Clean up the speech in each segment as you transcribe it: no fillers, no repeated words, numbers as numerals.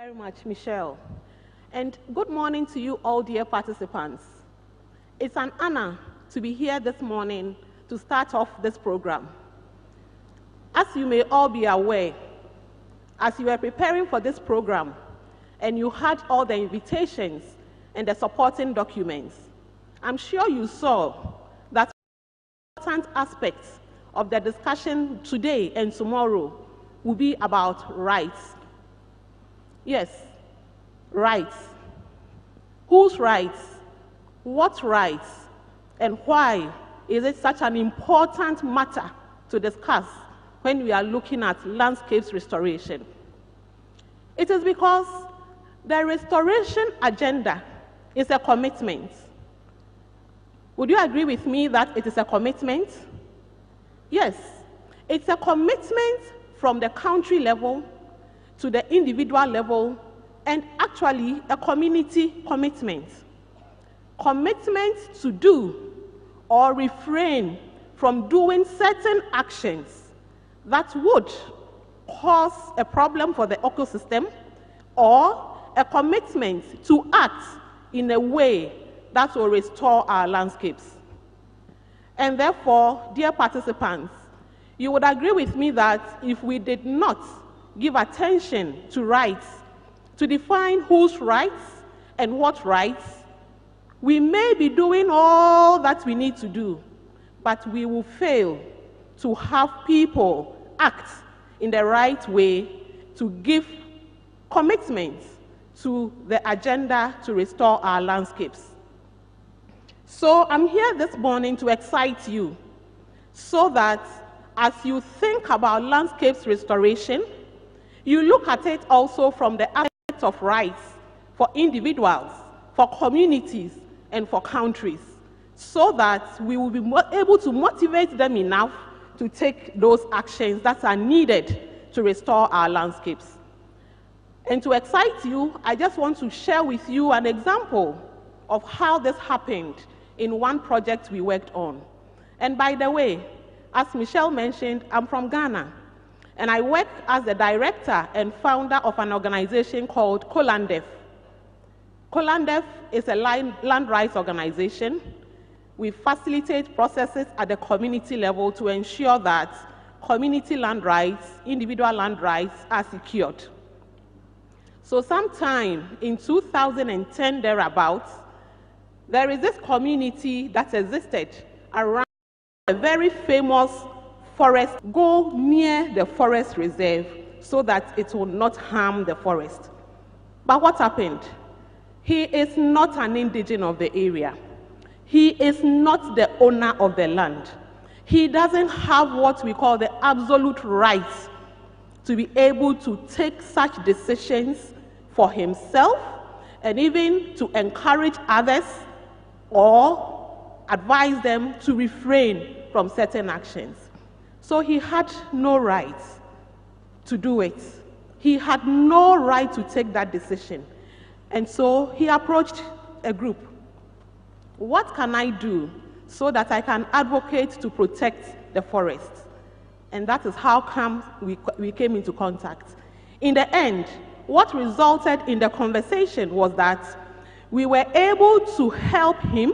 Very much, Michelle. And good morning to you all, dear participants. It's an honor to be here this morning to start off this program. As you may all be aware, as you were preparing for this program and you had all the invitations and the supporting documents, I'm sure you saw that important aspects of the discussion today and tomorrow will be about rights. Yes, rights. Whose rights? What rights? And why is it such an important matter to discuss when we are looking at landscapes restoration? It is because the restoration agenda is a commitment. Would you agree with me that it is a commitment? Yes, it's a commitment from the country level to the individual level, and actually a community commitment. Commitment to do or refrain from doing certain actions that would cause a problem for the ecosystem, or a commitment to act in a way that will restore our landscapes. And therefore, dear participants, you would agree with me that if we did not give attention to rights, to define whose rights and what rights, we may be doing all that we need to do, but we will fail to have people act in the right way to give commitment to the agenda to restore our landscapes. So I'm here this morning to excite you so that as you think about landscapes restoration, you look at it also from the aspect of rights for individuals, for communities, and for countries, so that we will be able to motivate them enough to take those actions that are needed to restore our landscapes. And to excite you, I just want to share with you an example of how this happened in one project we worked on. And by the way, as Michelle mentioned, I'm from Ghana, and I work as the director and founder of an organization called COLANDEF. COLANDEF is a land rights organization. We facilitate processes at the community level to ensure that community land rights, individual land rights are secured. So sometime in 2010 thereabouts, there is this community that existed around a very famous forest. Go near the forest reserve so that it will not harm the forest. But what happened? He is not an indigene of the area. He is not the owner of the land. He doesn't have what we call the absolute right to be able to take such decisions for himself, and even to encourage others or advise them to refrain from certain actions. So he had no right to do it. He had no right to take that decision. And so he approached a group. What can I do so that I can advocate to protect the forest? And that is how come we came into contact. In the end, what resulted in the conversation was that we were able to help him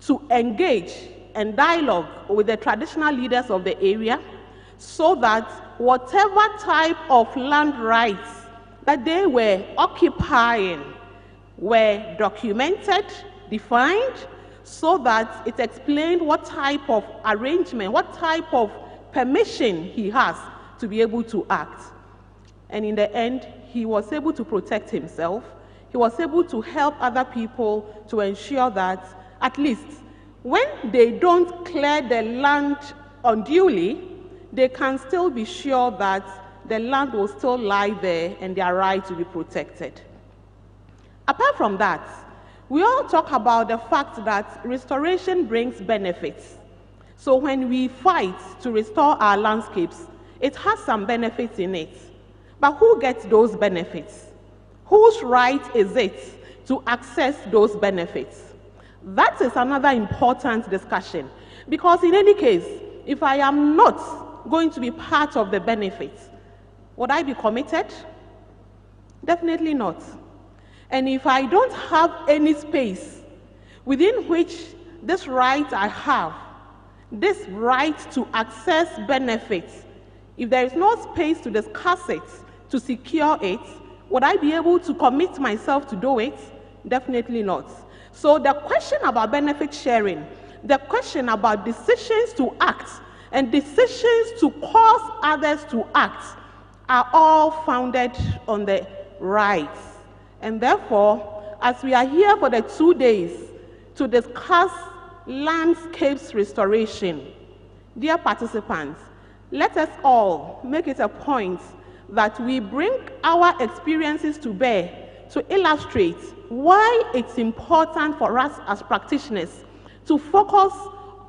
to engage and dialogue with the traditional leaders of the area, so that whatever type of land rights that they were occupying were documented, defined, so that it explained what type of arrangement, what type of permission he has to be able to act. And in the end, he was able to protect himself. He was able to help other people to ensure that at least when they don't clear the land unduly, they can still be sure that the land will still lie there and their rights will be protected. Apart from that, we all talk about the fact that restoration brings benefits. So when we fight to restore our landscapes, it has some benefits in it. But who gets those benefits? Whose right is it to access those benefits? That is another important discussion, because in any case, if I am not going to be part of the benefits, would I be committed? Definitely not. And if I don't have any space within which this right I have, this right to access benefits, if there is no space to discuss it, to secure it, would I be able to commit myself to do it? Definitely not. So the question about benefit sharing, the question about decisions to act and decisions to cause others to act are all founded on the rights. And therefore, as we are here for the 2 days to discuss landscapes restoration, dear participants, let us all make it a point that we bring our experiences to bear to illustrate why it's important for us as practitioners to focus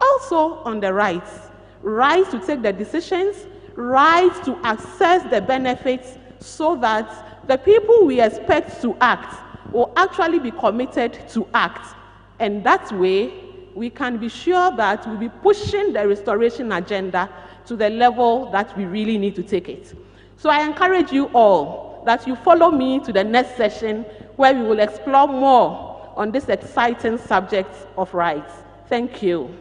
also on the rights. Rights to take the decisions, rights to access the benefits, so that the people we expect to act will actually be committed to act. And that way, we can be sure that we'll be pushing the restoration agenda to the level that we really need to take it. So I encourage you all that you follow me to the next session where we will explore more on this exciting subject of rights. Thank you.